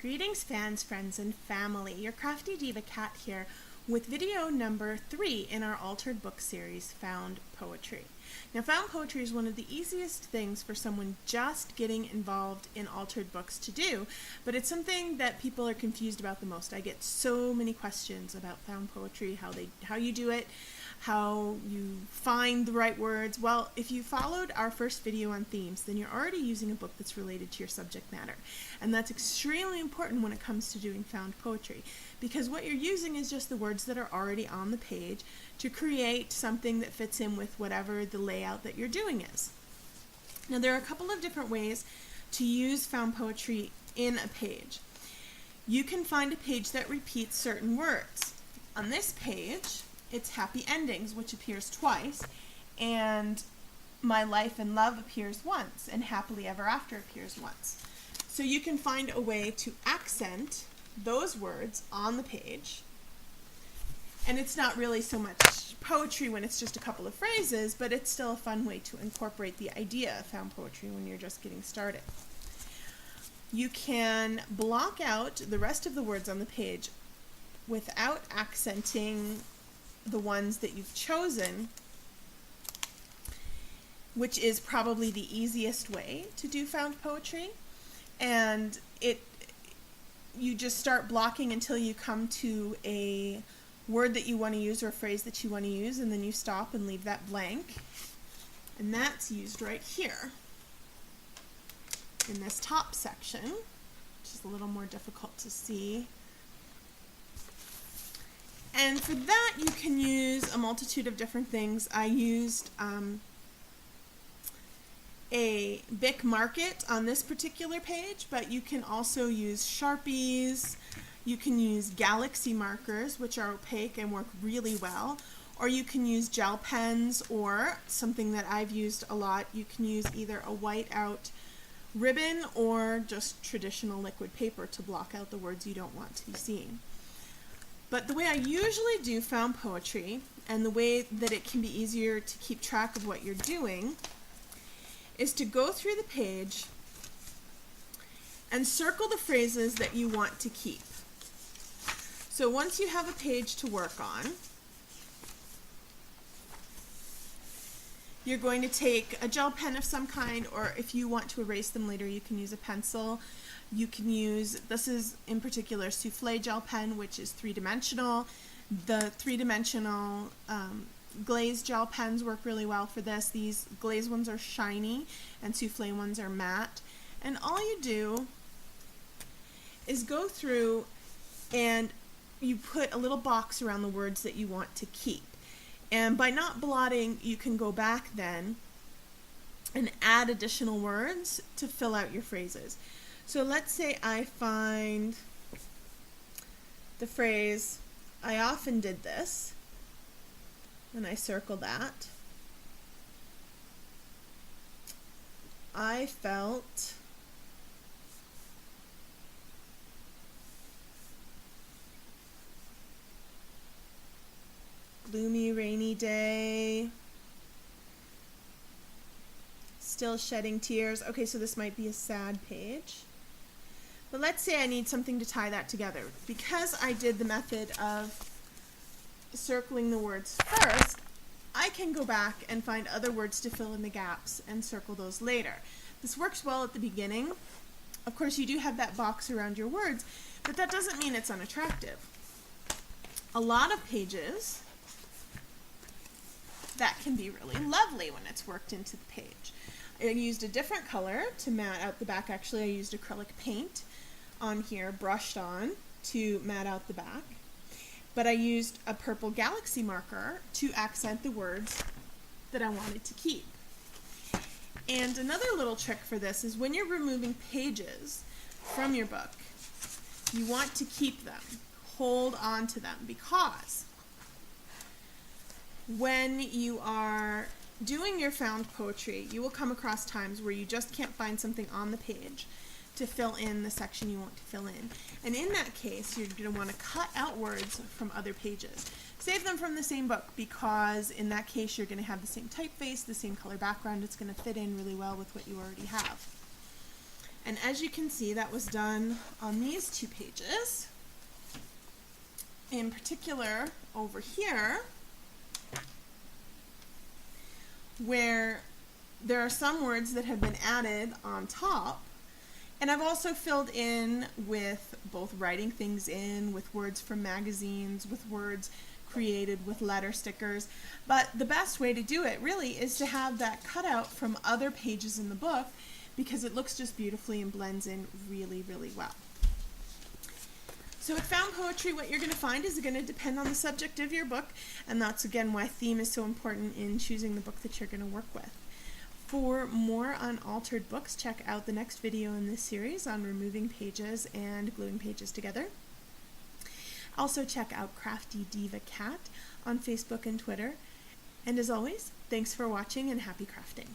Greetings fans, friends, and family. Your Crafty Diva Cat here with video number 3 in our Altered Book series, Found Poetry. Now, found poetry is one of the easiest things for someone just getting involved in altered books to do, but it's something that people are confused about the most. I get so many questions about found poetry, how you do it, how you find the right words. Well, if you followed our first video on themes, then you're already using a book that's related to your subject matter. And that's extremely important when it comes to doing found poetry, because what you're using is just the words that are already on the page to create something that fits in with whatever the layout that you're doing is. Now, there are a couple of different ways to use found poetry in a page. You can find a page that repeats certain words. On this page, it's happy endings, which appears twice, and my life and love appears once, and happily ever after appears once. So you can find a way to accent those words on the page, and it's not really so much poetry when it's just a couple of phrases, but it's still a fun way to incorporate the idea of found poetry when you're just getting started. You can block out the rest of the words on the page without accenting the ones that you've chosen, which is probably the easiest way to do found poetry. And you just start blocking until you come to a word that you want to use or a phrase that you want to use, and then you stop and leave that blank. And that's used right here in this top section, which is a little more difficult to see. And for that, you can use a multitude of different things. I used a Bic Market on this particular page, but you can also use Sharpies. You can use Galaxy markers, which are opaque and work really well. Or you can use gel pens, or something that I've used a lot, you can use either a white out ribbon or just traditional liquid paper to block out the words you don't want to be seen. But the way I usually do found poetry, and the way that it can be easier to keep track of what you're doing, is to go through the page and circle the phrases that you want to keep. So once you have a page to work on, you're going to take a gel pen of some kind, or if you want to erase them later, you can use a pencil. You can use, this is in particular souffle gel pen, which is three-dimensional. The three-dimensional glazed gel pens work really well for this. These glazed ones are shiny and souffle ones are matte. And all you do is go through and you put a little box around the words that you want to keep. And by not blotting, you can go back then and add additional words to fill out your phrases. So let's say I find the phrase, "I often did this," and I circle that. I felt gloomy, rainy day, still shedding tears. Okay, so this might be a sad page. But let's say I need something to tie that together. Because I did the method of circling the words first, I can go back and find other words to fill in the gaps and circle those later. This works well at the beginning. Of course, you do have that box around your words, but that doesn't mean it's unattractive. A lot of pages, that can be really lovely when it's worked into the page. I used a different color to mat out the back. Actually, I used acrylic paint on here, brushed on to mat out the back. But I used a purple Galaxy marker to accent the words that I wanted to keep. And another little trick for this is when you're removing pages from your book, you want to keep them, hold on to them, because when you are doing your found poetry, you will come across times where you just can't find something on the page to fill in the section you want to fill in. And in that case, you're going to want to cut out words from other pages. Save them from the same book, because in that case, you're going to have the same typeface, the same color background. It's going to fit in really well with what you already have. And as you can see, that was done on these 2 pages. In particular, over here, where there are some words that have been added on top, and I've also filled in with both writing things in, with words from magazines, with words created with letter stickers. But the best way to do it really is to have that cut out from other pages in the book, because it looks just beautifully and blends in really, really well. So with found poetry, what you're going to find is going to depend on the subject of your book, and that's again why theme is so important in choosing the book that you're going to work with. For more on altered books, check out the next video in this series on removing pages and gluing pages together. Also check out Crafty Diva Cat on Facebook and Twitter. And as always, thanks for watching and happy crafting.